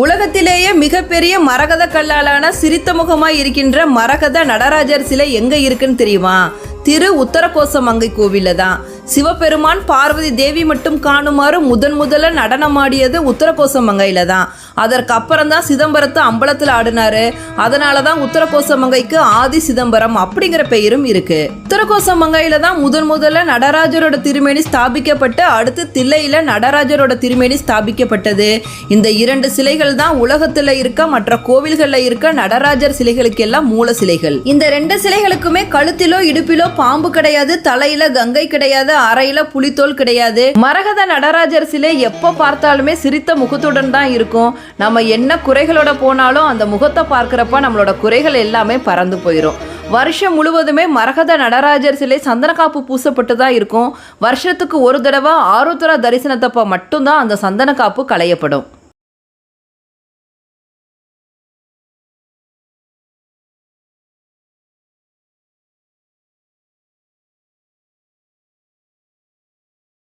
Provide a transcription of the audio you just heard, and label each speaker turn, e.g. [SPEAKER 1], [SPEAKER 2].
[SPEAKER 1] உலகத்திலேயே மிகப்பெரிய மரகத கல்லாலான சிரித்த முகமாய் இருக்கின்ற மரகத நடராஜர் சிலை எங்க இருக்குன்னு தெரியுமா? திரு உத்தரகோசமங்கை கோவில்ல தான். சிவபெருமான் பார்வதி தேவி மட்டும் காணுமாறு முதல்ல நடனமாடியது உத்தரகோசமங்கையில தான். அதற்கு அப்புறம் தான் சிதம்பரத்தை அம்பலத்தில் ஆடினாரு. அதனால தான் உத்தரகோசமங்கைக்கு ஆதி சிதம்பரம் அப்படிங்கிற பெயரும் இருக்கு. உத்தரகோசமங்கையில தான் முதல்ல நடராஜரோட திருமேனி ஸ்தாபிக்கப்பட்டு அடுத்து தில்லையில நடராஜரோட திருமேனி ஸ்தாபிக்கப்பட்டது. இந்த இரண்டு சிலைகள் தான் உலகத்துல இருக்க மற்ற கோவில்கள்ல இருக்க நடராஜர் சிலைகளுக்கு எல்லாம் மூல சிலைகள். இந்த ரெண்டு சிலைகளுக்குமே கழுத்திலோ இடுப்பிலோ பாம்பு கிடையாது, தலையில கங்கை கிடையாது, அறையில புலித்தோல் கிடையாது. மரகத நடராஜர் சிலை எப்ப பார்த்தாலுமே சிரித்த முகத்துடன் தான் இருக்கும். நம்ம என்ன குறைகளோட போனாலும் அந்த முகத்தை பார்க்கிறப்ப நம்மளோட குறைகள் எல்லாமே பறந்து போயிடும். வருஷம் முழுவதுமே மரகத நடராஜர் சிலை சந்தனக்காப்பு பூசப்பட்டு தான் இருக்கும். வருஷத்துக்கு ஒரு தடவை ஆருத்ரா தரிசனத்தப்ப மட்டும்தான் அந்த சந்தனக்காப்பு களையப்படும்.